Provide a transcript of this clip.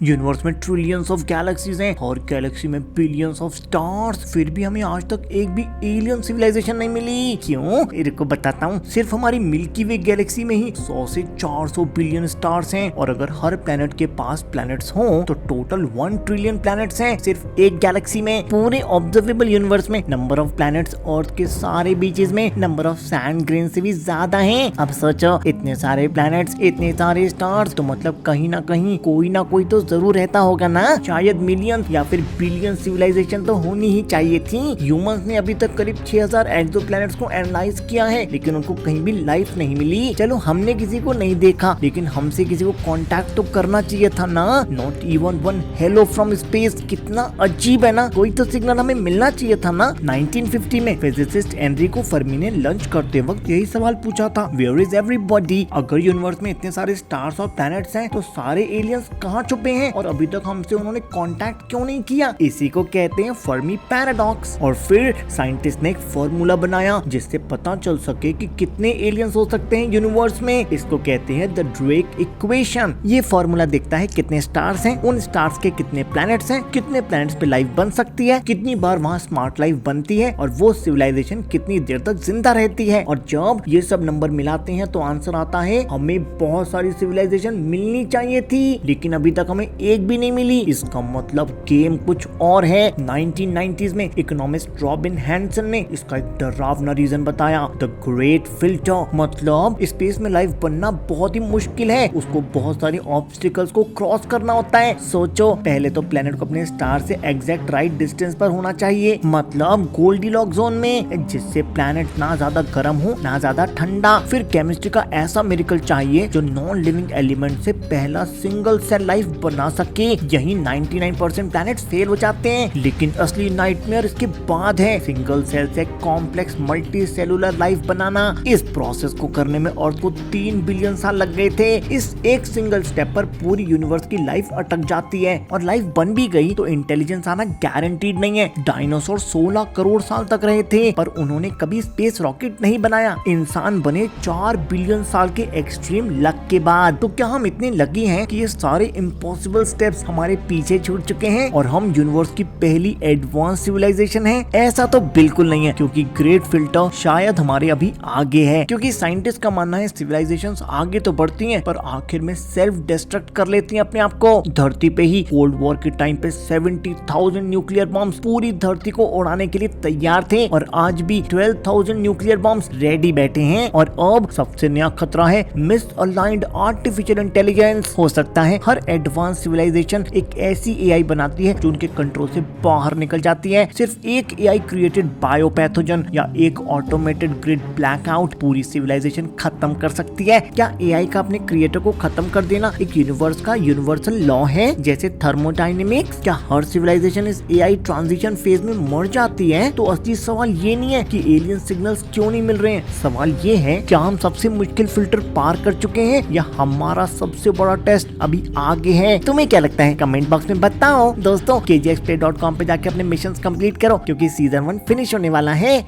Universe में trillions of galaxies हैं और गैलेक्सी में बिलियंस ऑफ स्टार्स, फिर भी हमें आज तक एक भी एलियन सिविलाइजेशन नहीं मिली। क्यों? इनको बताता हूँ। सिर्फ हमारी मिल्की वे गैलेक्सी में ही 100 से 400 बिलियन स्टार्स हैं और अगर हर प्लेनेट के पास प्लैनेट्स हों तो टोटल 1 ट्रिलियन प्लैनेट्स हैं सिर्फ एक गैलेक्सी में। पूरे ऑब्जर्वेबल यूनिवर्स में नंबर ऑफ प्लैनेट्स अर्थ के सारे बीचेस में नंबर ऑफ सैंड ग्रेन से भी ज्यादा हैं। अब सोचो, इतने सारे प्लैनेट्स, इतने सारे स्टार्स, तो मतलब कहीं ना कहीं कोई ना कोई तो जरूर रहता होगा ना। शायद मिलियन या फिर बिलियन सिविलाइजेशन तो होनी ही चाहिए थी। ह्यूमंस ने अभी तक करीब 6000 एक्सोप्लैनेट्स को एनालाइज किया है, लेकिन उनको कहीं भी लाइफ नहीं मिली। चलो, हमने किसी को नहीं देखा, लेकिन हमसे किसी को कांटेक्ट तो करना चाहिए था ना। Not even one hello from space. कितना अजीब है ना। कोई तो सिग्नल हमें मिलना चाहिए था ना। 1950 में फिजिसिस्ट एनरिको फर्मी ने लंच करते वक्त यही सवाल पूछा था, वेयर इज एवरीबॉडी? अगर यूनिवर्स में इतने सारे स्टार्स और प्लैनेट्स हैं तो सारे एलियंस कहाँ छुपे हैं और अभी तक हमसे उन्होंने कांटेक्ट क्यों नहीं किया? इसी को कहते हैं फर्मी पैराडॉक्स। और फिर साइंटिस्ट ने एक फॉर्मूला बनाया जिससे पता चल सके कि कितने एलियंस हो सकते हैं यूनिवर्स में। इसको कहते हैं द ड्रेक इक्वेशन। ये फॉर्मूला देखता है कितने स्टार्स हैं, उन स्टार्स के कितने प्लैनेट्स हैं, कितने प्लैनेट्स पे लाइफ बन सकती है, कितनी बार वहाँ स्मार्ट लाइफ बनती है और वो सिविलाइजेशन कितनी देर तक जिंदा रहती है। और जब ये सब नंबर मिलाते हैं तो आंसर आता है हमें बहुत सारी सिविलाइजेशन मिलनी चाहिए थी, लेकिन अभी तक हमें एक भी नहीं मिली। इसका मतलब गेम कुछ और है। 1990s में इकोनॉमिस्ट रॉबिन हैंसन ने इसका एक डरावना रीजन बताया, द ग्रेट फिल्टर। मतलब स्पेस में लाइफ बनना बहुत ही मुश्किल है, उसको बहुत सारे ऑब्स्टिकल्स को क्रॉस करना होता है। सोचो, पहले तो प्लेनेट को अपने स्टार से एग्जैक्ट राइट डिस्टेंस पर होना चाहिए, मतलब गोल्डीलॉक जोन में, जिससे प्लेनेट ना ज्यादा गर्म हो ना ज्यादा ठंडा। फिर केमिस्ट्री का ऐसा मिरेकल चाहिए जो नॉन लिविंग एलिमेंट से पहला सिंगल सेल लाइफ बना सके। यही 99% प्लैनेट फेल हो जाते हैं, लेकिन असली नाइटमेयर इसके बाद है, सिंगल सेल से कॉम्प्लेक्स मल्टी सेलुलर लाइफ बनाना। इस प्रोसेस को करने में अर्थ को 3 बिलियन साल लग गए थे। इस एक सिंगल स्टेप पर पूरी यूनिवर्स की लाइफ अटक जाती है, और लाइफ बन भी गई तो इंटेलिजेंस आना गारंटीड नहीं है। डायनासोर 16 करोड़ साल तक रहे थे, पर उन्होंने कभी स्पेस रॉकेट नहीं बनाया। इंसान बने 4 बिलियन साल के एक्सट्रीम लक के बाद। तो क्या हम इतने लकी हैं कि ये सारे इम्पॉसिबल स्टेप्स हमारे पीछे छूट चुके हैं और हम यूनिवर्स की पहली एडवांस सिविलाइजेशन है? ऐसा तो बिल्कुल नहीं है, क्योंकि ग्रेट फिल्टर शायद हमारे अभी आगे है। क्योंकि साइंटिस्ट का मानना है सिविलाइजेशंस आगे तो बढ़ती हैं, पर आखिर में सेल्फ डिस्ट्रक्ट कर लेती हैं अपने आप को। धरती पे ही कोल्ड वॉर के टाइम पे 70,000 न्यूक्लियर बॉम्ब्स पूरी धरती को उड़ाने के लिए तैयार थे, और आज भी 12,000 न्यूक्लियर बॉम्ब्स रेडी बैठे हैं। और अब सबसे नया खतरा है मिस अलाइंड आर्टिफिशियल इंटेलिजेंस। हो सकता है हर एडवांस सिविलाइजेशन एक ऐसी एआई बनाती है जो उनके कंट्रोल से बाहर निकल जाती है। सिर्फ एक एआई क्रिएटेड बायोपैथोजन या एक ऑटोमेटेड ग्रिड ब्लैकआउट पूरी सिविलाइजेशन खत्म कर सकती है। क्या एआई का अपने क्रिएटर को खत्म कर देना एक यूनिवर्स का यूनिवर्सल लॉ है, जैसे थर्मोडायनेमिक्स? क्या हर सिविलाइजेशन इस एआई ट्रांजिशन फेज में मर जाती है? तो असली सवाल ये नहीं है कि एलियन सिग्नल्स क्यों नहीं मिल रहे हैं, सवाल ये है क्या हम सबसे मुश्किल फिल्टर पार कर चुके हैं या हमारा सबसे बड़ा टेस्ट अभी आगे है? तुम्हें क्या लगता है? कमेंट बॉक्स में बताओ। दोस्तों, kgxplay.com पे जाके अपने मिशंस कंप्लीट करो, क्योंकि सीजन 1 फिनिश होने वाला है।